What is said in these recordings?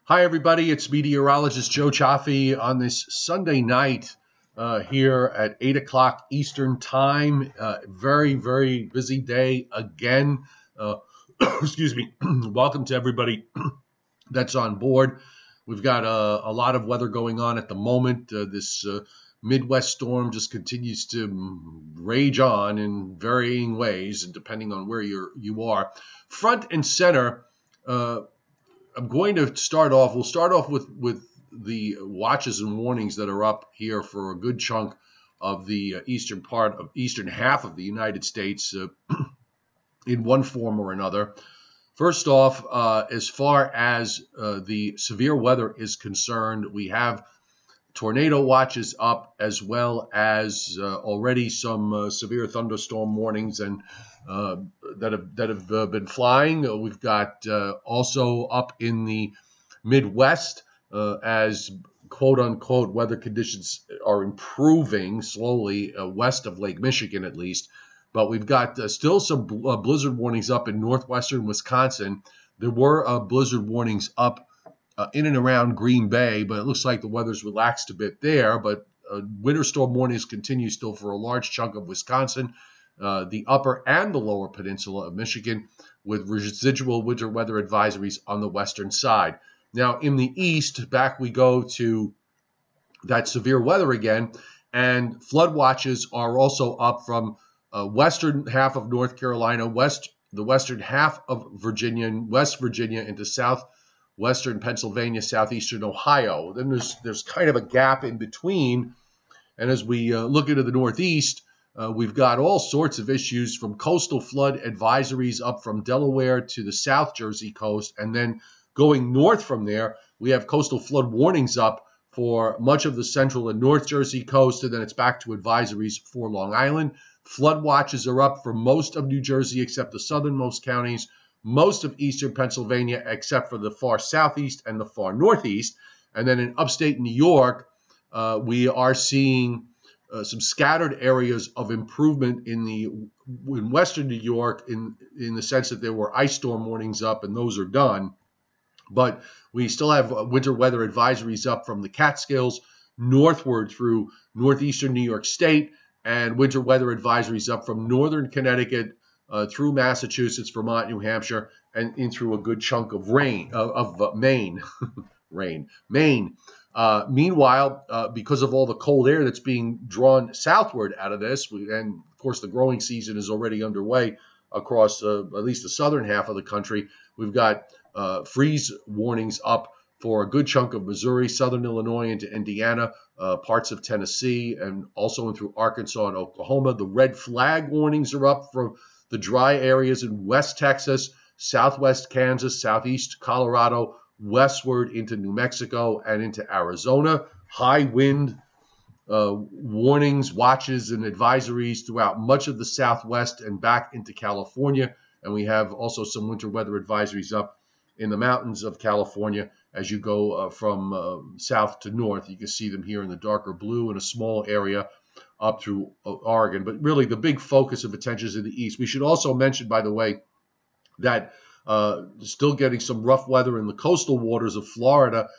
Hi, everybody. It's meteorologist Joe Cioffi on this Sunday night here at 8 o'clock Eastern Time. Very, very busy day again. Excuse me. Welcome to everybody that's on board. We've got a lot of weather going on at the moment. This Midwest storm just continues to rage on in varying ways, and depending on where you are. Front and center, I'm going to start off. We'll start off with the watches and warnings that are up here for a good chunk of the eastern half of the United States in one form or another. First off, as far as the severe weather is concerned, we have tornado watches up, as well as already some severe thunderstorm warnings and that have been flying. We've got also up in the Midwest as quote unquote weather conditions are improving slowly west of Lake Michigan, at least. But we've got still some blizzard warnings up in northwestern Wisconsin. There were blizzard warnings up in and around Green Bay, but it looks like the weather's relaxed a bit there. But winter storm warnings continue still for a large chunk of Wisconsin, the upper and the lower peninsula of Michigan, with residual winter weather advisories on the western side. Now, in the east, back we go to that severe weather again, and flood watches are also up from western half of North Carolina, the western half of Virginia, and West Virginia into southwestern Pennsylvania, southeastern Ohio. Then there's kind of a gap in between, and as we look into the northeast, we've got all sorts of issues, from coastal flood advisories up from Delaware to the South Jersey coast, and then going north from there, we have coastal flood warnings up for much of the central and North Jersey coast, and then it's back to advisories for Long Island. Flood watches are up for most of New Jersey except the southernmost counties, most of eastern Pennsylvania except for the far southeast and the far northeast. And then in upstate New York, we are seeing some scattered areas of improvement in western New York in the sense that there were ice storm warnings up, and those are done. But we still have winter weather advisories up from the Catskills northward through northeastern New York State, and winter weather advisories up from northern Connecticut through Massachusetts, Vermont, New Hampshire, and in through a good chunk of Maine. Maine. Meanwhile, because of all the cold air that's being drawn southward out of this, and of course the growing season is already underway across at least the southern half of the country, we've got freeze warnings up for a good chunk of Missouri, southern Illinois into Indiana, parts of Tennessee, and also in through Arkansas and Oklahoma. The red flag warnings are up for the dry areas in West Texas, southwest Kansas, southeast Colorado, westward into New Mexico and into Arizona. High wind warnings, watches, and advisories throughout much of the Southwest and back into California. And we have also some winter weather advisories up in the mountains of California as you go from south to north. You can see them here in the darker blue in a small area up through Oregon. But really the big focus of attention is in the east. We should also mention, by the way, that still getting some rough weather in the coastal waters of Florida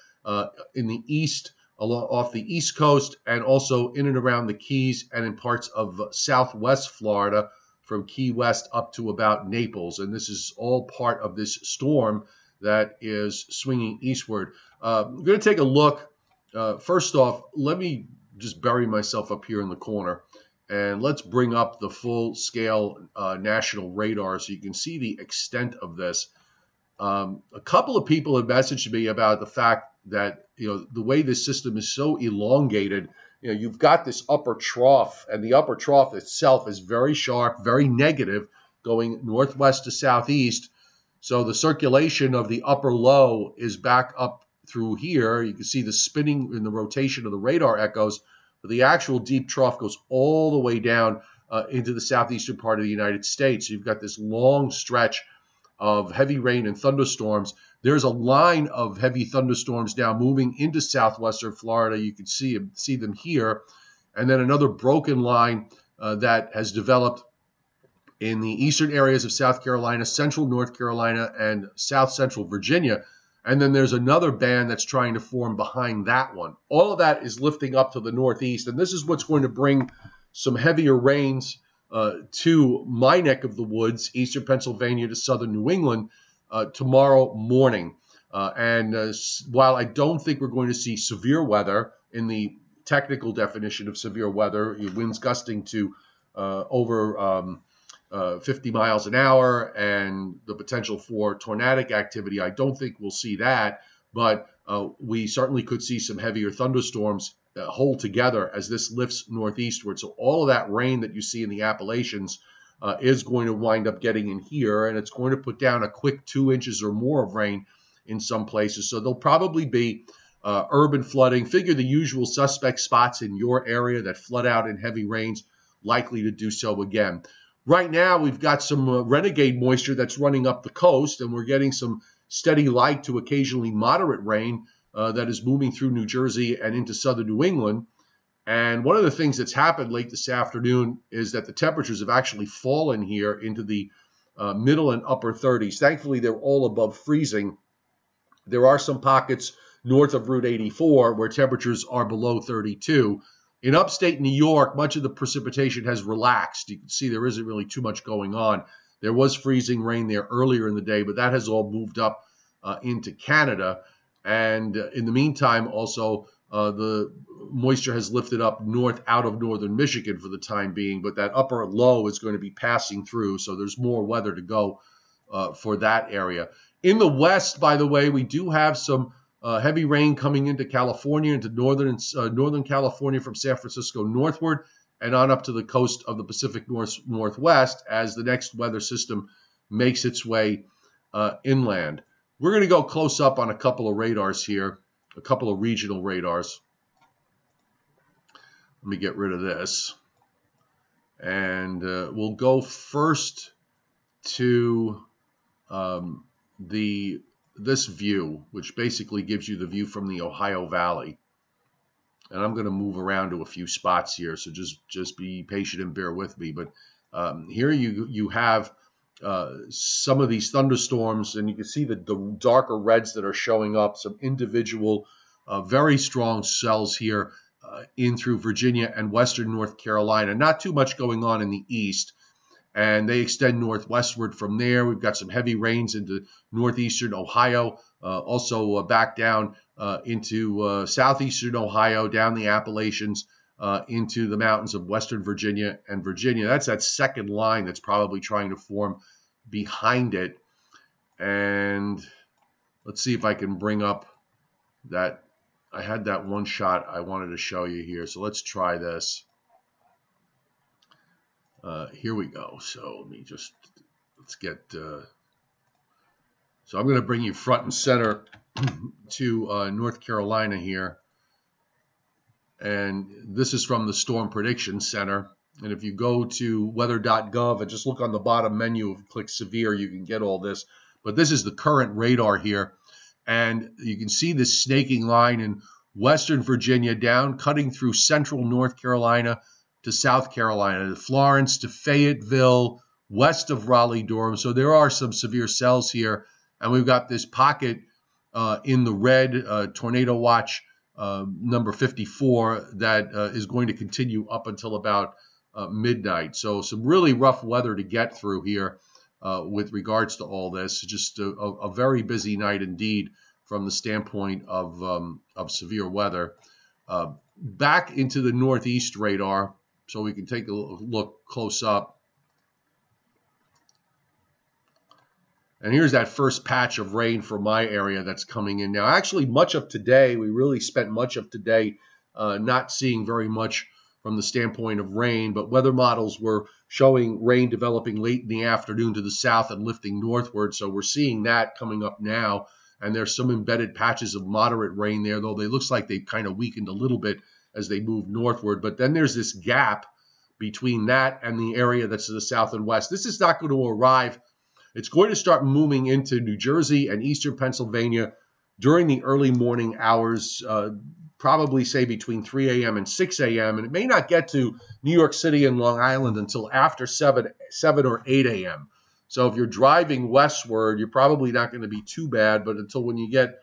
in the east, off the east coast, and also in and around the Keys and in parts of southwest Florida from Key West up to about Naples. And this is all part of this storm that is swinging eastward. I'm going to take a look. First off, let me just bury myself up here in the corner, and let's bring up the full-scale national radar so you can see the extent of this. A couple of people have messaged me about the fact that, the way this system is so elongated, you've got this upper trough, and the upper trough itself is very sharp, very negative, going northwest to southeast. So the circulation of the upper low is back up through here. You can see the spinning in the rotation of the radar echoes, but the actual deep trough goes all the way down into the southeastern part of the United States. You've got this long stretch of heavy rain and thunderstorms. There's a line of heavy thunderstorms now moving into southwestern Florida. You can see them here. And then another broken line that has developed in the eastern areas of South Carolina, central North Carolina, and south central Virginia. And then there's another band that's trying to form behind that one. All of that is lifting up to the northeast, and this is what's going to bring some heavier rains to my neck of the woods, eastern Pennsylvania to southern New England, tomorrow morning. While I don't think we're going to see severe weather in the technical definition of severe weather, winds gusting to over 50 miles an hour and the potential for tornadic activity, I don't think we'll see that. But we certainly could see some heavier thunderstorms hold together as this lifts northeastward. So all of that rain that you see in the Appalachians is going to wind up getting in here, and it's going to put down a quick 2 inches or more of rain in some places. So there'll probably be urban flooding. Figure the usual suspect spots in your area that flood out in heavy rains, likely to do so again. Right now, we've got some renegade moisture that's running up the coast, and we're getting some steady light to occasionally moderate rain that is moving through New Jersey and into southern New England. And one of the things that's happened late this afternoon is that the temperatures have actually fallen here into the middle and upper 30s. Thankfully, they're all above freezing. There are some pockets north of Route 84 where temperatures are below 32. In upstate New York, much of the precipitation has relaxed. You can see there isn't really too much going on. There was freezing rain there earlier in the day, but that has all moved up into Canada. And in the meantime, also, the moisture has lifted up north out of northern Michigan for the time being, but that upper low is going to be passing through, so there's more weather to go for that area. In the west, by the way, we do have some heavy rain coming into California, into northern California from San Francisco northward and on up to the coast of the Pacific Northwest as the next weather system makes its way inland. We're going to go close up on a couple of radars here, a couple of regional radars. Let me get rid of this. And we'll go first to this view, which basically gives you the view from the Ohio Valley. And I'm going to move around to a few spots here, so just be patient and bear with me. But here you have some of these thunderstorms, and you can see the darker reds that are showing up, some individual very strong cells here in through Virginia and western North Carolina. Not too much going on in the east. And they extend northwestward from there. We've got some heavy rains into northeastern Ohio, also back down into southeastern Ohio, down the Appalachians, into the mountains of western Virginia and Virginia. That's that second line that's probably trying to form behind it. And let's see if I can bring up that. I had that one shot I wanted to show you here. So let's try this. Here we go. So let me let's get, so I'm going to bring you front and center to North Carolina here. And this is from the Storm Prediction Center. And if you go to weather.gov and just look on the bottom menu and click severe, you can get all this. But this is the current radar here. And you can see this snaking line in western Virginia down, cutting through central North Carolina to South Carolina, to Florence, to Fayetteville, west of Raleigh-Durham. So there are some severe cells here. And we've got this pocket in the red, tornado watch number 54, that is going to continue up until about midnight. So some really rough weather to get through here with regards to all this. Just a very busy night indeed from the standpoint of severe weather. Back into the northeast radar, so we can take a look close up. And here's that first patch of rain for my area that's coming in now. Actually, much of today, we really spent much of today not seeing very much from the standpoint of rain, but weather models were showing rain developing late in the afternoon to the south and lifting northward. So we're seeing that coming up now. And there's some embedded patches of moderate rain there, though they looks like they've kind of weakened a little bit as they move northward. But then there's this gap between that and the area that's to the south and west. This is not going to arrive. It's going to start moving into New Jersey and eastern Pennsylvania during the early morning hours, probably say between 3 a.m. and 6 a.m. And it may not get to New York City and Long Island until after 7 or 8 a.m. So if you're driving westward, you're probably not going to be too bad, but until when you get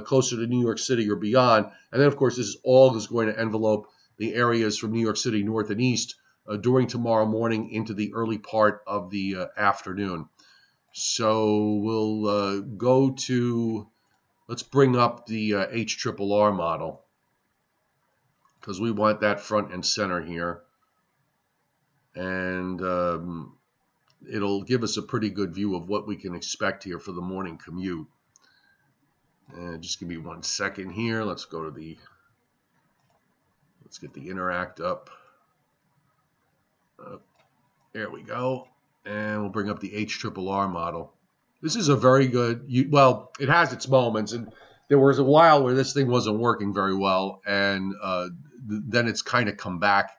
closer to New York City or beyond. And then, of course, this is all is going to envelope the areas from New York City north and east during tomorrow morning into the early part of the afternoon. So we'll go to, let's bring up the HRRR model, because we want that front and center here. And it'll give us a pretty good view of what we can expect here for the morning commute. Just give me 1 second here. Let's go to the, let's get the Interact up. There we go. And we'll bring up the HRRR model. This is a very good, well, it has its moments. And there was a while where this thing wasn't working very well. And then it's kind of come back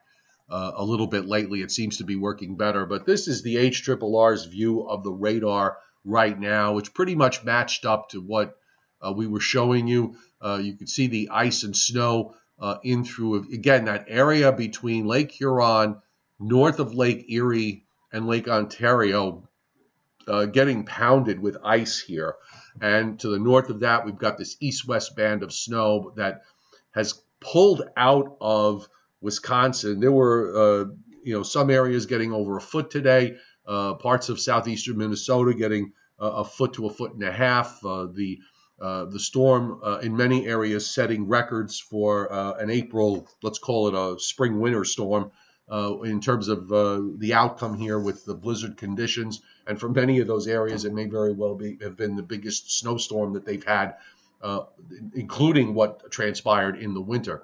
a little bit lately. It seems to be working better. But this is the HRRR's view of the radar right now, which pretty much matched up to what we were showing you. You can see the ice and snow in through, again, that area between Lake Huron, north of Lake Erie, and Lake Ontario, getting pounded with ice here. And to the north of that, we've got this east-west band of snow that has pulled out of Wisconsin. There were, some areas getting over a foot today, parts of southeastern Minnesota getting a foot to a foot and a half. The storm in many areas setting records for an April, let's call it a spring-winter storm, in terms of the outcome here with the blizzard conditions. And for many of those areas, it may very well have been the biggest snowstorm that they've had, including what transpired in the winter.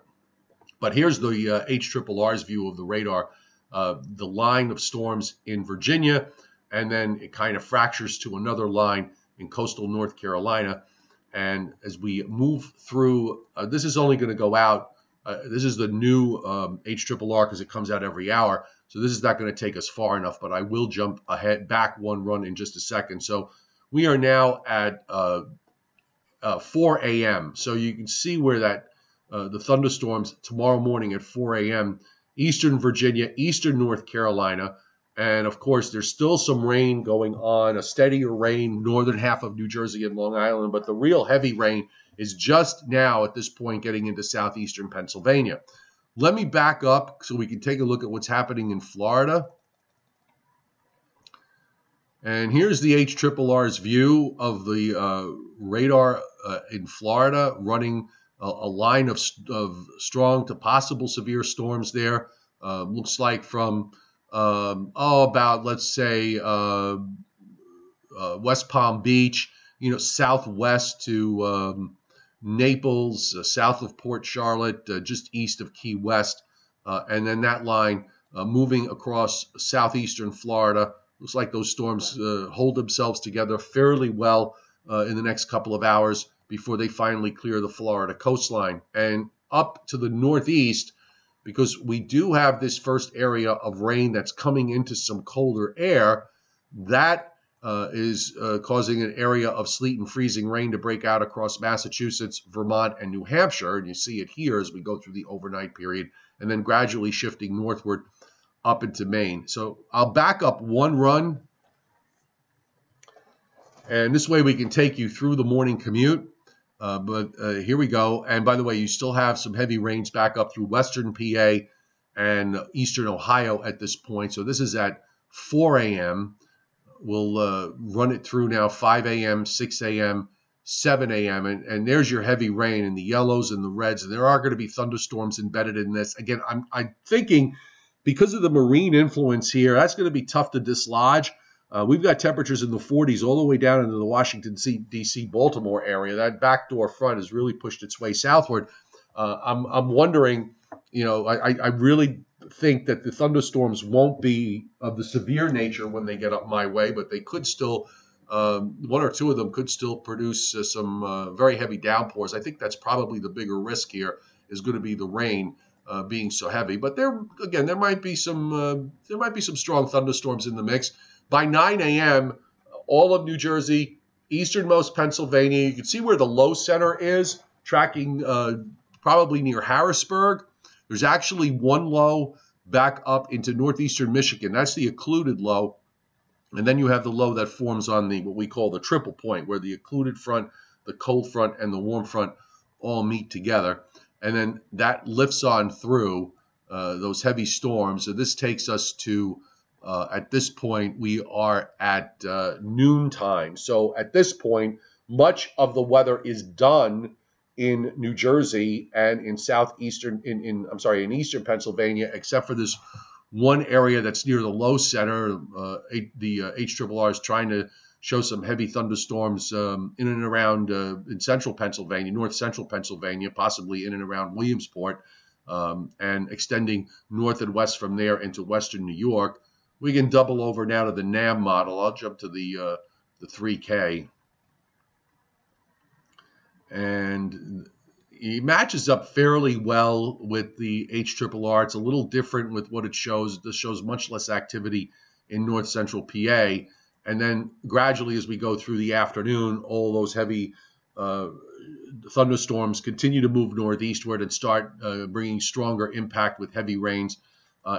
But here's the HRRR's view of the radar, the line of storms in Virginia, and then it kind of fractures to another line in coastal North Carolina. And as we move through, this is only going to go out. This is the new HRRR because it comes out every hour. So this is not going to take us far enough, but I will jump back one run in just a second. So we are now at 4 a.m. So you can see where that the thunderstorms tomorrow morning at 4 a.m. Eastern Virginia, eastern North Carolina. And, of course, there's still some rain going on, a steadier rain, northern half of New Jersey and Long Island. But the real heavy rain is just now at this point getting into southeastern Pennsylvania. Let me back up so we can take a look at what's happening in Florida. And here's the HRRR's view of the radar in Florida, running a line of strong to possible severe storms there. Looks like from about, let's say, West Palm Beach, southwest to Naples, south of Port Charlotte, just east of Key West. And then that line moving across southeastern Florida. Looks like those storms hold themselves together fairly well in the next couple of hours before they finally clear the Florida coastline. And up to the northeast, because we do have this first area of rain that's coming into some colder air, that is causing an area of sleet and freezing rain to break out across Massachusetts, Vermont, and New Hampshire. And you see it here as we go through the overnight period, and then gradually shifting northward up into Maine. So I'll back up one run, and this way we can take you through the morning commute. But here we go. And by the way, you still have some heavy rains back up through western PA and eastern Ohio at this point. So this is at 4 a.m. We'll run it through now 5 a.m., 6 a.m., 7 a.m. And there's your heavy rain in the yellows and the reds. And there are going to be thunderstorms embedded in this. Again, I'm thinking because of the marine influence here, that's going to be tough to dislodge. We've got temperatures in the 40s all the way down into the Washington, D.C., Baltimore area. That backdoor front has really pushed its way southward. I'm wondering, I really think that the thunderstorms won't be of the severe nature when they get up my way, but they could still, one or two of them could still produce some very heavy downpours. I think that's probably the bigger risk here is going to be the rain being so heavy. But there might be some strong thunderstorms in the mix. By 9 a.m., all of New Jersey, easternmost Pennsylvania, you can see where the low center is, tracking probably near Harrisburg. There's actually one low back up into northeastern Michigan. That's the occluded low. And then you have the low that forms on the what we call the triple point, where the occluded front, the cold front, and the warm front all meet together. And then that lifts on through those heavy storms. So this takes us to, at this point, we are at noontime. So at this point, much of the weather is done in New Jersey and in in eastern Pennsylvania, except for this one area that's near the low center. The HRRR is trying to show some heavy thunderstorms in and around in central Pennsylvania, north central Pennsylvania, possibly in and around Williamsport, and extending north and west from there into western New York. We can double over now to the NAM model. I'll jump to the 3K. And it matches up fairly well with the HRRR. It's a little different with what it shows. This shows much less activity in north central PA. And then gradually as we go through the afternoon, all those heavy thunderstorms continue to move northeastward and start bringing stronger impact with heavy rains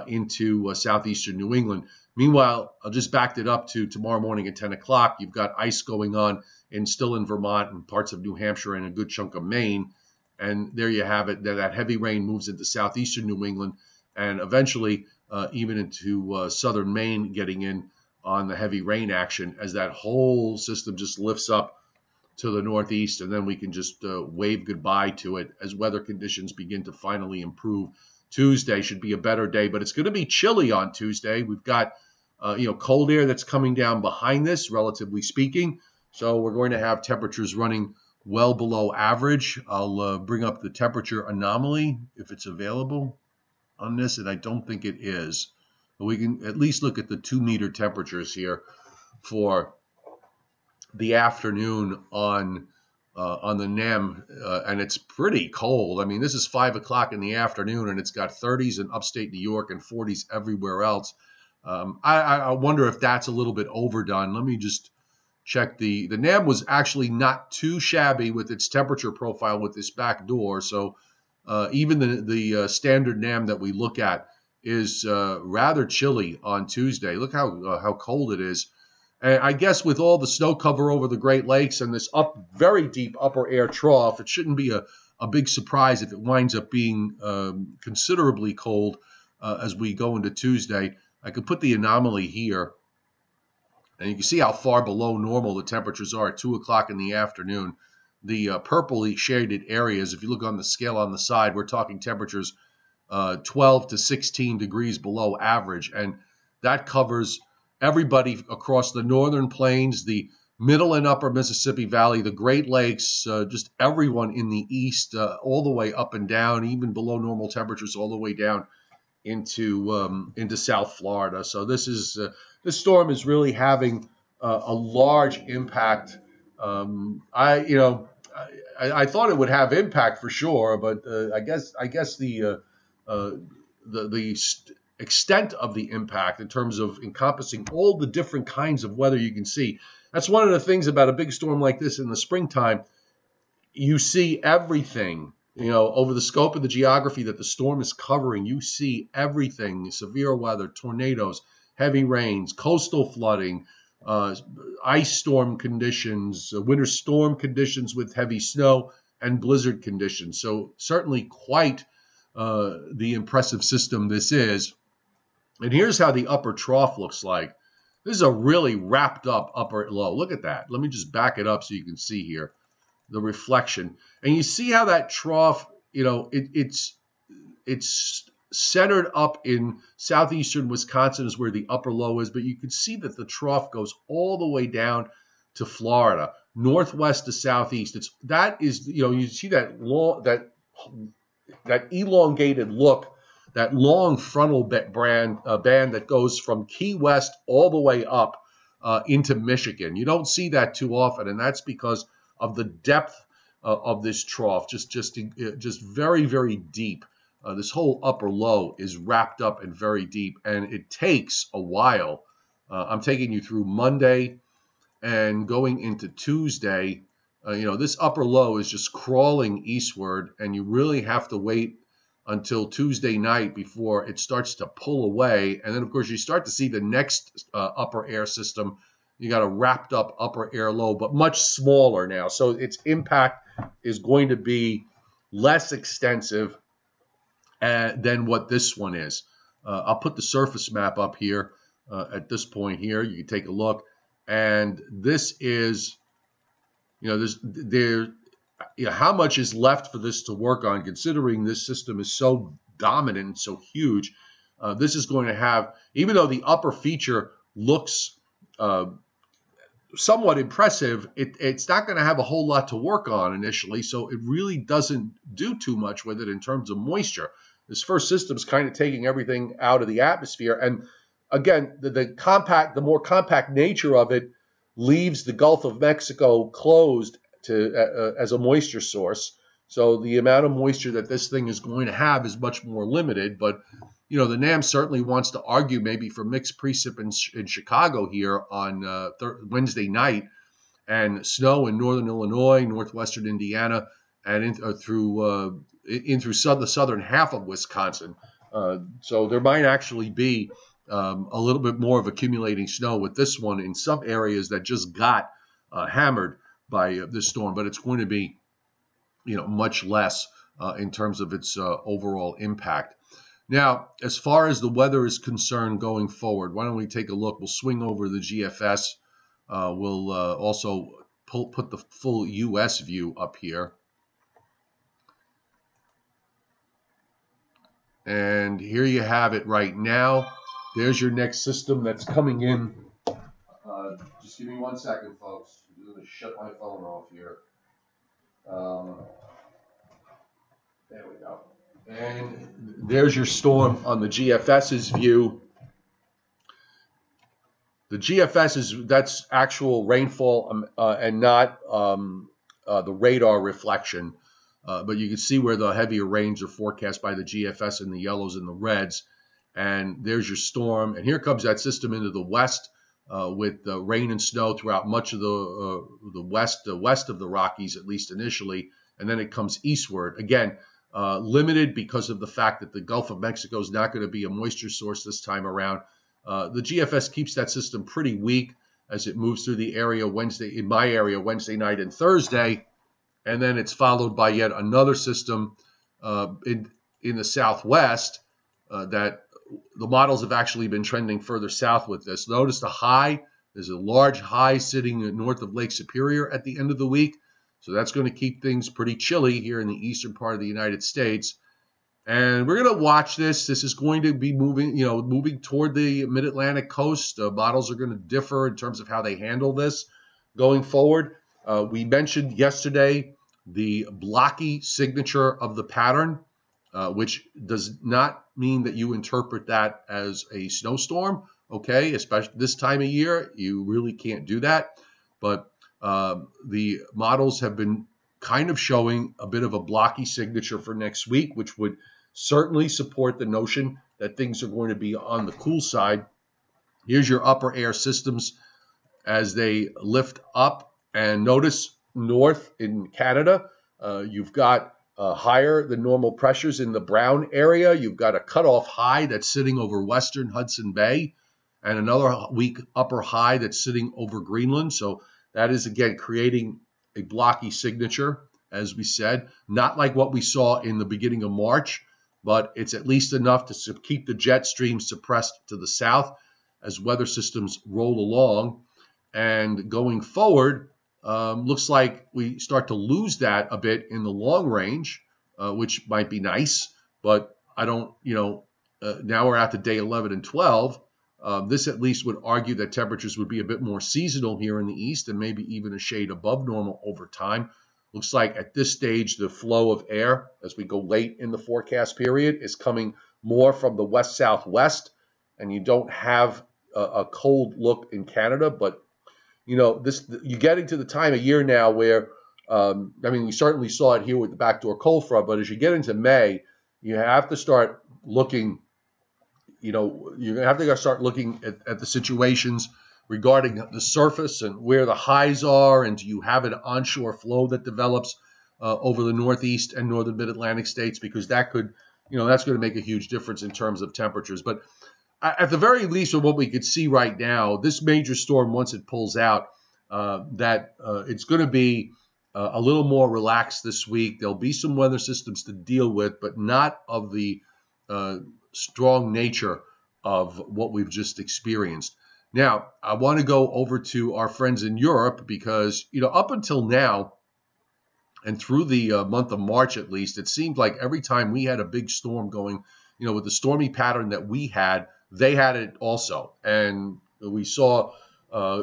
into southeastern New England. Meanwhile, I'll just back it up to tomorrow morning at 10 o'clock. You've got ice going on still in Vermont and parts of New Hampshire and a good chunk of Maine. And there you have it. That heavy rain moves into southeastern New England and eventually even into southern Maine, getting in on the heavy rain action as that whole system just lifts up to the northeast. And then we can just wave goodbye to it as weather conditions begin to finally improve. Tuesday should be a better day, but it's going to be chilly on Tuesday. We've got cold air that's coming down behind this, relatively speaking. So we're going to have temperatures running well below average. I'll bring up the temperature anomaly if it's available on this, and I don't think it is. But we can at least look at the 2-meter temperatures here for the afternoon on the NEM, and it's pretty cold. I mean, this is 5 o'clock in the afternoon, and it's got 30s in upstate New York and 40s everywhere else. I wonder if that's a little bit overdone. Let me just check. The NAM was actually not too shabby with its temperature profile with this back door. So even the standard NAM that we look at is rather chilly on Tuesday. Look how cold it is. And I guess with all the snow cover over the Great Lakes and this very deep upper air trough, it shouldn't be a big surprise if it winds up being considerably cold as we go into Tuesday. I could put the anomaly here. And you can see how far below normal the temperatures are at 2 o'clock in the afternoon. The purpley shaded areas, if you look on the scale on the side, we're talking temperatures 12 to 16 degrees below average. And that covers everybody across the northern plains, the middle and upper Mississippi Valley, the Great Lakes, just everyone in the east, all the way up and down, even below normal temperatures, all the way down into South Florida. So this storm is really having a large impact. I thought it would have impact for sure, but I guess the extent of the impact in terms of encompassing all the different kinds of weather you can see. That's one of the things about a big storm like this in the springtime. You see everything. Over the scope of the geography that the storm is covering, you see everything: severe weather, tornadoes, heavy rains, coastal flooding, ice storm conditions, winter storm conditions with heavy snow, and blizzard conditions. So certainly quite the impressive system this is. And here's how the upper trough looks like. This is a really wrapped up upper low. Look at that. Let me just back it up so you can see here the reflection. And you see how that trough, it's centered up in southeastern Wisconsin is where the upper low is, but you can see that the trough goes all the way down to Florida, northwest to southeast. You see that that elongated look, that long frontal band that goes from Key West all the way up into Michigan. You don't see that too often, and that's because of the depth of this trough, just very, very deep. This whole upper low is wrapped up and very deep, and it takes a while. I'm taking you through Monday and going into Tuesday. This upper low is just crawling eastward, and you really have to wait until Tuesday night before it starts to pull away. And then, of course, you start to see the next upper air system. You got a wrapped up upper air low, but much smaller now. So its impact is going to be less extensive than what this one is. I'll put the surface map up here at this point here. You can take a look. And this is, how much is left for this to work on, considering this system is so dominant and so huge. This is going to have, even though the upper feature looks somewhat impressive, it's not going to have a whole lot to work on initially, so it really doesn't do too much with it in terms of moisture. This first system is kind of taking everything out of the atmosphere, and again, the more compact nature of it leaves the Gulf of Mexico closed to as a moisture source. So the amount of moisture that this thing is going to have is much more limited. But the NAM certainly wants to argue maybe for mixed precip in Chicago here on Wednesday night, and snow in northern Illinois, northwestern Indiana, and through the southern half of Wisconsin. So there might actually be a little bit more of accumulating snow with this one in some areas that just got hammered by this storm, but it's going to be, much less in terms of its overall impact. Now, as far as the weather is concerned going forward, why don't we take a look? We'll swing over the GFS. We'll also put the full U.S. view up here. And here you have it right now. There's your next system that's coming in. Just give me 1 second, folks. I'm going to shut my phone off here. There we go. And there's your storm on the GFS's view. The GFS that's actual rainfall and not the radar reflection. But you can see where the heavier rains are forecast by the GFS in the yellows and the reds. And there's your storm. And here comes that system into the west with rain and snow throughout much of the west of the Rockies, at least initially. And then it comes eastward. Again, limited because of the fact that the Gulf of Mexico is not going to be a moisture source this time around. The GFS keeps that system pretty weak as it moves through the area in my area, Wednesday night and Thursday. And then it's followed by yet another system in the southwest that the models have actually been trending further south with this. Notice the high. There's a large high sitting north of Lake Superior at the end of the week. So that's going to keep things pretty chilly here in the eastern part of the United States. And we're going to watch this. This is going to be moving toward the mid-Atlantic coast. Models are going to differ in terms of how they handle this going forward. We mentioned yesterday the blocky signature of the pattern, which does not mean that you interpret that as a snowstorm, okay? Especially this time of year, you really can't do that. But the models have been kind of showing a bit of a blocky signature for next week, which would certainly support the notion that things are going to be on the cool side. Here's your upper air systems as they lift up, and notice north in Canada, you've got higher than normal pressures in the brown area. You've got a cutoff high that's sitting over western Hudson Bay, and another weak upper high that's sitting over Greenland. So that is, again, creating a blocky signature, as we said. Not like what we saw in the beginning of March, but it's at least enough to keep the jet stream suppressed to the south as weather systems roll along. And going forward, looks like we start to lose that a bit in the long range, which might be nice. But I don't, now we're out to day 11 and 12. This at least would argue that temperatures would be a bit more seasonal here in the east and maybe even a shade above normal over time. Looks like at this stage, the flow of air as we go late in the forecast period is coming more from the west-southwest, and you don't have a cold look in Canada. But, you're getting to the time of year now where, we certainly saw it here with the backdoor cold front, but as you get into May, you have to start looking, you have to start looking at the situations regarding the surface and where the highs are, and do you have an onshore flow that develops over the northeast and northern mid-Atlantic states, because that could that's going to make a huge difference in terms of temperatures. But at the very least, with what we could see right now, this major storm, once it pulls out, it's going to be a little more relaxed this week. There'll be some weather systems to deal with, but not of the strong nature of what we've just experienced. Now, I want to go over to our friends in Europe because, up until now, and through the month of March at least, it seemed like every time we had a big storm going, with the stormy pattern that we had, they had it also. And we saw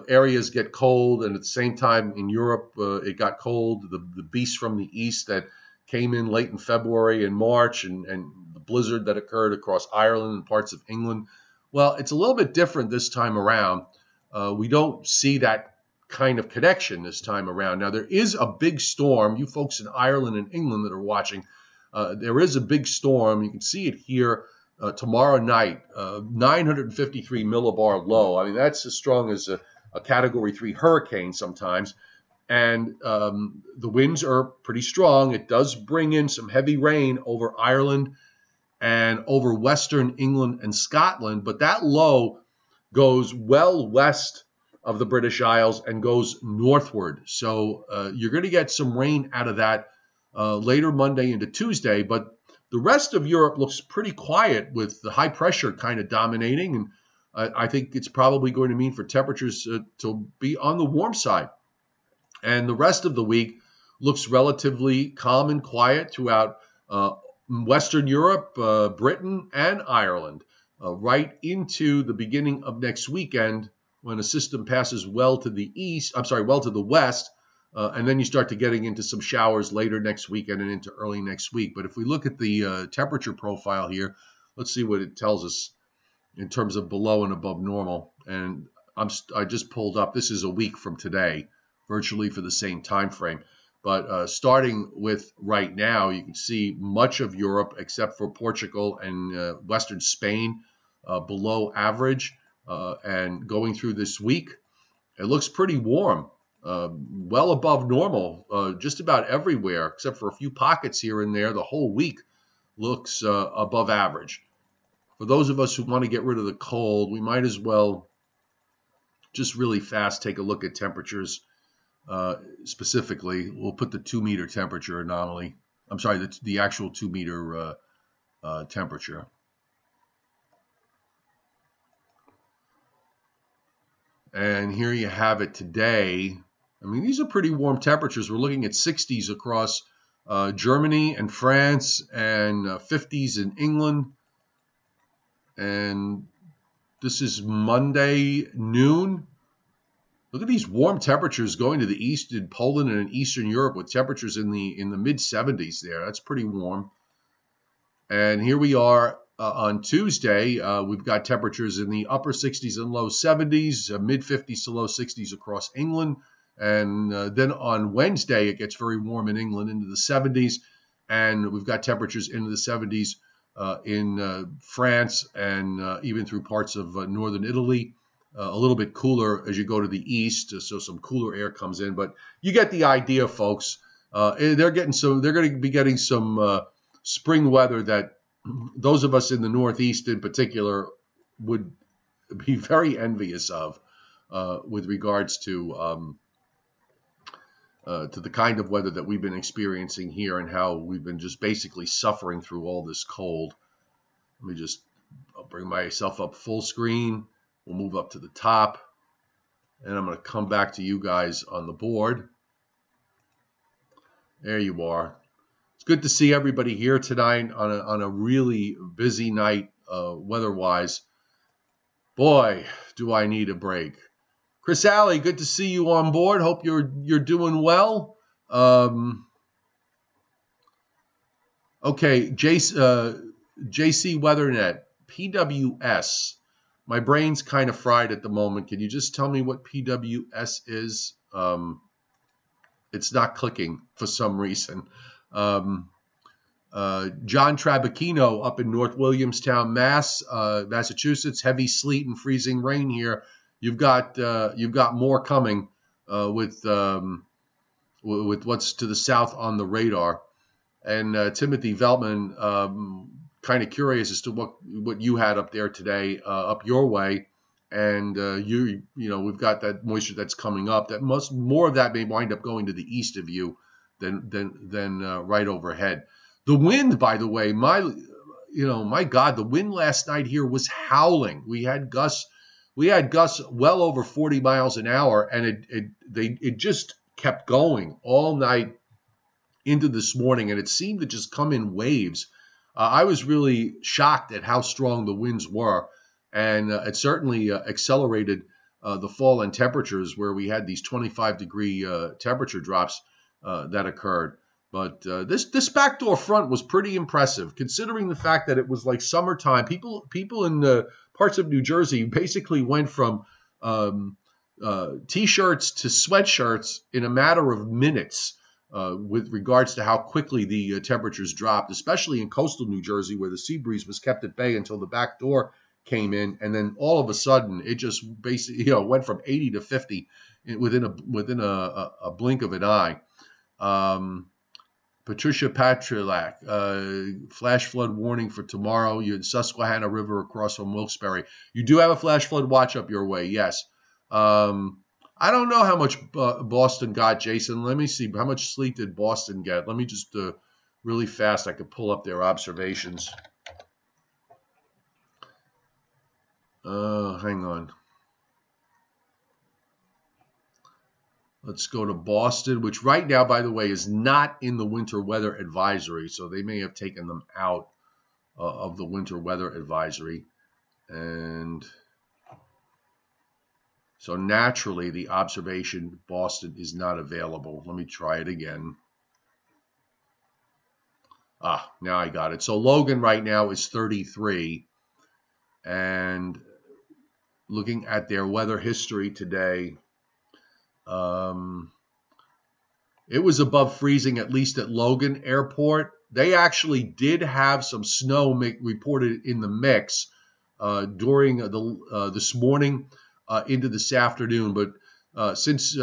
areas get cold, and at the same time in Europe, it got cold. The beast from the east that came in late in February and March, and the blizzard that occurred across Ireland and parts of England. Well, it's a little bit different this time around. We don't see that kind of connection this time around. Now, there is a big storm. You folks in Ireland and England that are watching, there is a big storm. You can see it here tomorrow night, 953 millibar low. I mean, that's as strong as a Category 3 hurricane sometimes. And the winds are pretty strong. It does bring in some heavy rain over Ireland and over western England and Scotland. But that low goes well west of the British Isles and goes northward. So you're going to get some rain out of that later Monday into Tuesday. But the rest of Europe looks pretty quiet with the high pressure kind of dominating. And I think it's probably going to mean for temperatures to be on the warm side. And the rest of the week looks relatively calm and quiet throughout Western Europe, Britain, and Ireland, right into the beginning of next weekend when a system passes well to the west, and then you start to getting into some showers later next weekend and into early next week. But if we look at the temperature profile here, let's see what it tells us in terms of below and above normal. And I just pulled up, this is a week from today, virtually for the same time frame. But starting with right now, you can see much of Europe, except for Portugal and western Spain, below average. And going through this week, it looks pretty warm, well above normal, just about everywhere, except for a few pockets here and there. The whole week looks above average. For those of us who want to get rid of the cold, we might as well just really fast take a look at temperatures. Specifically, we'll put the 2-meter temperature anomaly. I'm sorry, the actual 2-meter temperature. And here you have it today. I mean, these are pretty warm temperatures. We're looking at 60s across Germany and France, and 50s in England. And this is Monday noon. Look at these warm temperatures going to the east in Poland and in Eastern Europe with temperatures in the mid-70s there. That's pretty warm. And here we are on Tuesday. We've got temperatures in the upper 60s and low 70s, mid-50s to low 60s across England. And then on Wednesday, it gets very warm in England into the 70s. And we've got temperatures into the 70s in France and even through parts of northern Italy. A little bit cooler as you go to the east, so some cooler air comes in. But you get the idea, folks. They're going to be getting some spring weather that those of us in the Northeast, in particular, would be very envious of, with regards to the kind of weather that we've been experiencing here and how we've been just basically suffering through all this cold. I'll bring myself up full screen. We'll move up to the top, and I'm going to come back to you guys on the board. There you are. It's good to see everybody here tonight on a really busy night weather-wise. Boy, do I need a break. Chris Alley, good to see you on board. Hope you're doing well. Okay, JC WeatherNet, PWS. My brain's kind of fried at the moment. Can you just tell me what PWS is? It's not clicking for some reason. John Trabacchino up in North Williamstown, Massachusetts. Heavy sleet and freezing rain here. You've got more coming with what's to the south on the radar. And Timothy Veltman, kind of curious as to what you had up there today, up your way. And we've got that moisture that's coming up. That more of that may wind up going to the east of you than right overhead. The wind, by the way, my God, the wind last night here was howling. We had gusts well over 40 miles an hour, and it just kept going all night into this morning, and it seemed to just come in waves. I was really shocked at how strong the winds were, and it certainly accelerated the fall in temperatures, where we had these 25-degree temperature drops that occurred. But this backdoor front was pretty impressive, considering the fact that it was like summertime. People in parts of New Jersey basically went from T-shirts to sweatshirts in a matter of minutes. With regards to how quickly the temperatures dropped, especially in coastal New Jersey, where the sea breeze was kept at bay until the back door came in, and then all of a sudden it just basically went from 80 to 50 within a blink of an eye. Patricia Patrilak, flash flood warning for tomorrow. You're in Susquehanna River across from Wilkes-Barre. You do have a flash flood watch up your way, yes. I don't know how much Boston got, Jason. Let me see. How much sleet did Boston get? Let me just really fast. I could pull up their observations. Hang on. Let's go to Boston, which right now, by the way, is not in the winter weather advisory. So they may have taken them out of the winter weather advisory. And so naturally, the observation Boston is not available. Let me try it again. Now I got it. So Logan right now is 33. And looking at their weather history today, it was above freezing, at least at Logan Airport. They actually did have some snow reported in the mix during this morning. Into this afternoon, but since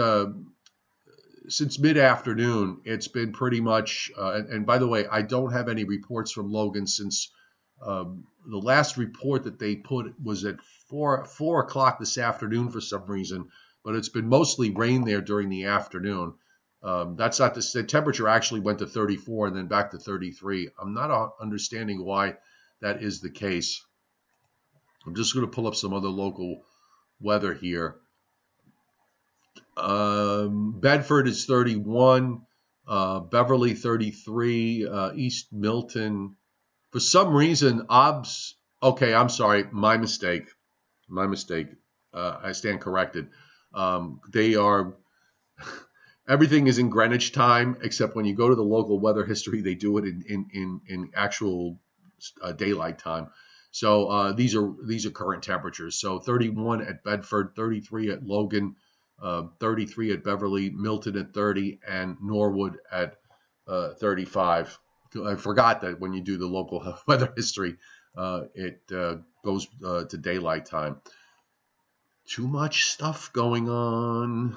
mid-afternoon, it's been pretty much. And by the way, I don't have any reports from Logan since the last report that they put was at 4 o'clock this afternoon for some reason. But it's been mostly rain there during the afternoon. That's not the temperature actually went to 34 and then back to 33. I'm not understanding why that is the case. I'm just going to pull up some other local weather here. Bedford is 31, Beverly 33, East Milton. For some reason, okay, I'm sorry, my mistake. I stand corrected. They are, everything is in Greenwich time, except when you go to the local weather history, they do it in actual daylight time. So these are current temperatures. So 31 at Bedford, 33 at Logan, 33 at Beverly, Milton at 30, and Norwood at 35. I forgot that when you do the local weather history, it goes to daylight time. Too much stuff going on.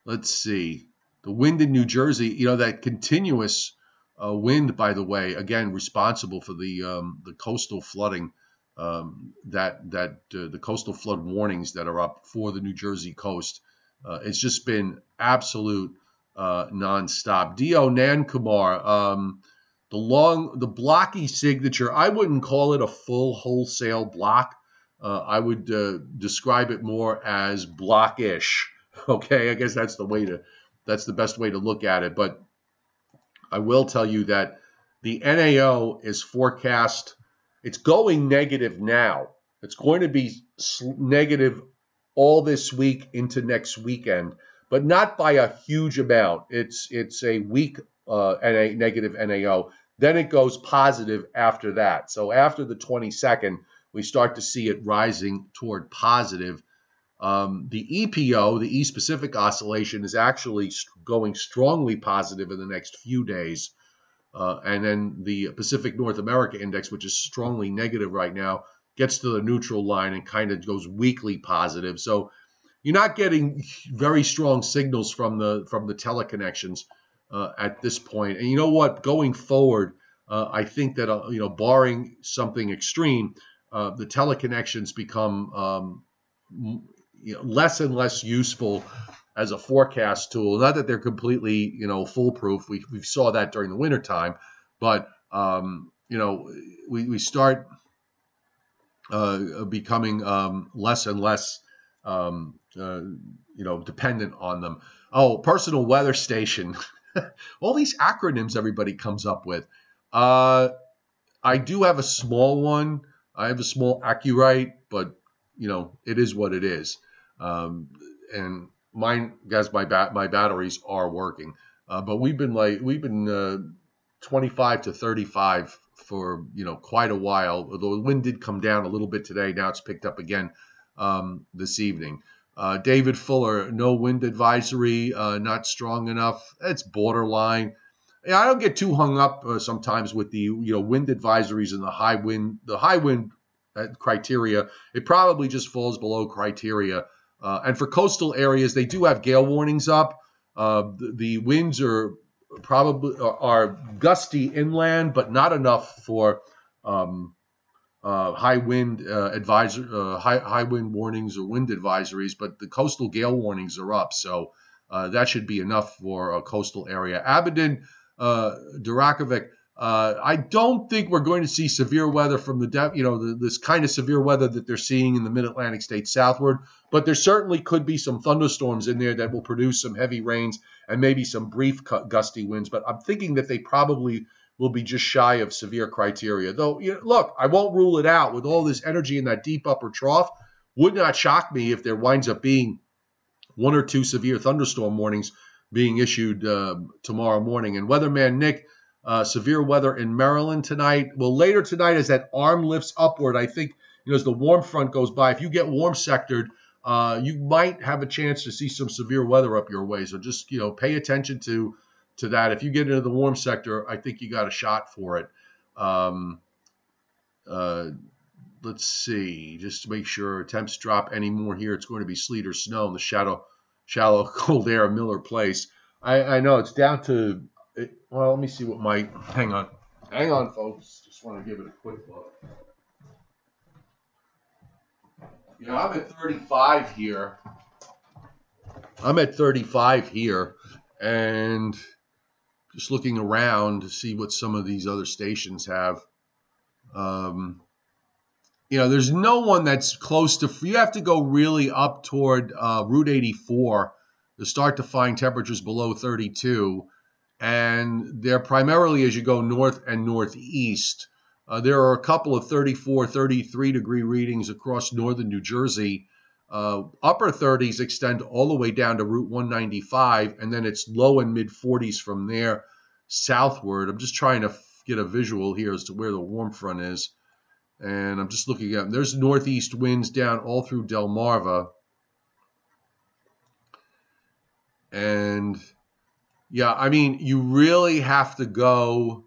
Let's see. The wind in New Jersey, that continuous wind, by the way, again responsible for the coastal flooding, the coastal flood warnings that are up for the New Jersey coast. It's just been absolute nonstop. Dio Nankumar, the blocky signature. I wouldn't call it a full wholesale block. I would describe it more as blockish. Okay, I guess that's the best way to look at it. But I will tell you that the NAO is forecast. It's going negative now. It's going to be negative all this week into next weekend, but not by a huge amount. It's a weak negative NAO. Then it goes positive after that. So after the 22nd, we start to see it rising toward positive. The EPO, the East Pacific Oscillation, is actually going strongly positive in the next few days. And then the Pacific North America Index, which is strongly negative right now, gets to the neutral line and kind of goes weakly positive. So you're not getting very strong signals from the teleconnections at this point. And you know what? Going forward, I think that barring something extreme, the teleconnections become less and less useful as a forecast tool. Not that they're completely foolproof. We saw that during the wintertime, but we start becoming less and less dependent on them. Oh, personal weather station. All these acronyms everybody comes up with. I do have a small one. I have a small Accurite, but it is what it is. And mine, guys, my batteries are working. But we've been 25 to 35 for quite a while. Although the wind did come down a little bit today, now it's picked up again this evening. David Fuller, no wind advisory, not strong enough. It's borderline. I don't get too hung up sometimes with the wind advisories and the high wind criteria. It probably just falls below criteria. And for coastal areas, they do have gale warnings up. The winds are gusty inland, but not enough for high wind high wind warnings or wind advisories. But the coastal gale warnings are up, so that should be enough for a coastal area. Abaddon, Durakovic. I don't think we're going to see severe weather from this kind of severe weather that they're seeing in the mid-Atlantic states southward, but there certainly could be some thunderstorms in there that will produce some heavy rains and maybe some brief gusty winds, but I'm thinking that they probably will be just shy of severe criteria. Though, look, I won't rule it out. With all this energy in that deep upper trough, would not shock me if there winds up being one or two severe thunderstorm warnings being issued tomorrow morning. And Weatherman Nick, severe weather in Maryland tonight. Well, later tonight, as that arm lifts upward, I think, as the warm front goes by, if you get warm sectored, you might have a chance to see some severe weather up your way. So just, pay attention to that. If you get into the warm sector, I think you got a shot for it. Let's see, just to make sure temps drop any more here. It's going to be sleet or snow in the shallow cold air of Miller Place. I know it's down to, well, let me see what hang on, folks. Just want to give it a quick look. I'm at 35 here. And just looking around to see what some of these other stations have. There's no one that's close to, you have to go really up toward Route 84 to start to find temperatures below 32. And they're primarily as you go north and northeast. There are a couple of 34, 33 degree readings across northern New Jersey. Upper 30s extend all the way down to Route 195, and then it's low and mid 40s from there southward. I'm just trying to get a visual here as to where the warm front is. And I'm just looking at, there's northeast winds down all through Delmarva. And yeah, you really have to go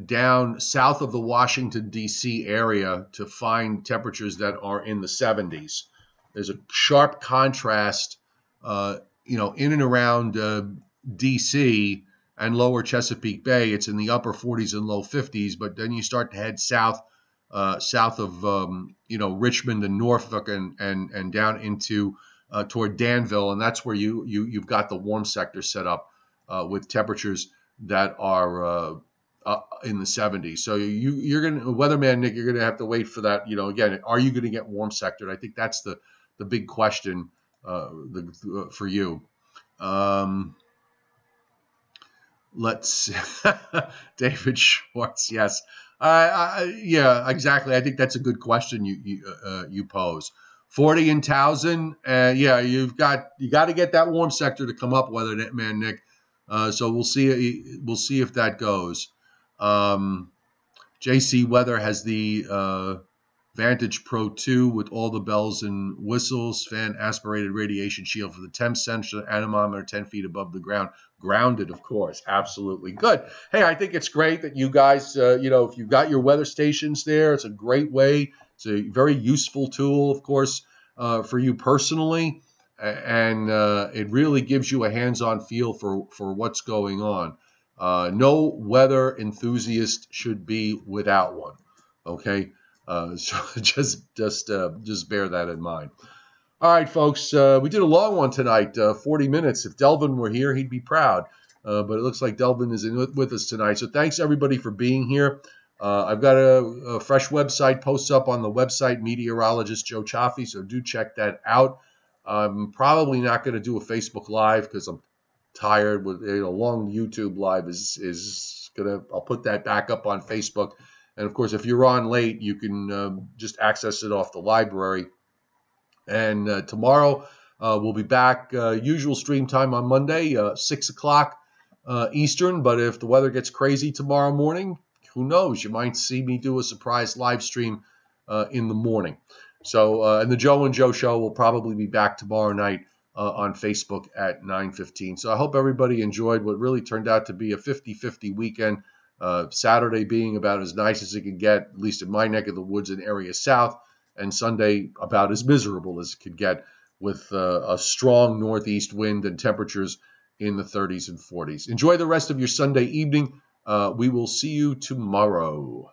down south of the Washington, D.C. area to find temperatures that are in the 70s. There's a sharp contrast, in and around D.C. and lower Chesapeake Bay. It's in the upper 40s and low 50s, but then you start to head south of, Richmond and Norfolk and down into toward Danville, and that's where you've got the warm sector set up with temperatures that are in the 70s. So you're going to, Weatherman Nick, you're going to have to wait for that. Again, are you going to get warm sectored? I think that's the big question for you. Let's David Schwartz. Yes. Yeah, exactly. I think that's a good question you pose. 40 in Towson. Yeah, you got to get that warm sector to come up, Weatherman Nick. So we'll see if that goes. JC Weather has the Vantage Pro 2 with all the bells and whistles, fan aspirated radiation shield for the temp sensor, anemometer 10 feet above the ground. Grounded, of course. Absolutely. Good. Hey, I think it's great that you guys, if you've got your weather stations there, it's a great way. It's a very useful tool, of course, for you personally. and it really gives you a hands-on feel for what's going on. No weather enthusiast should be without one. Okay, so just bear that in mind. All right, folks, we did a long one tonight, 40 minutes. If Delvin were here, he'd be proud. But it looks like Delvin is with us tonight. So thanks, everybody, for being here. I've got a fresh website posts up on the website, meteorologist Joe Cioffi, so do check that out. I'm probably not going to do a Facebook Live because I'm tired. With a long YouTube Live is gonna. I'll put that back up on Facebook, and of course, if you're on late, you can just access it off the library. And tomorrow we'll be back, usual stream time on Monday, 6 o'clock Eastern. But if the weather gets crazy tomorrow morning, who knows? You might see me do a surprise live stream in the morning. So, and the Joe and Joe Show will probably be back tomorrow night on Facebook at 9:15. So I hope everybody enjoyed what really turned out to be a 50-50 weekend. Saturday being about as nice as it could get, at least in my neck of the woods in Area South, and Sunday about as miserable as it could get with a strong northeast wind and temperatures in the 30s and 40s. Enjoy the rest of your Sunday evening. We will see you tomorrow.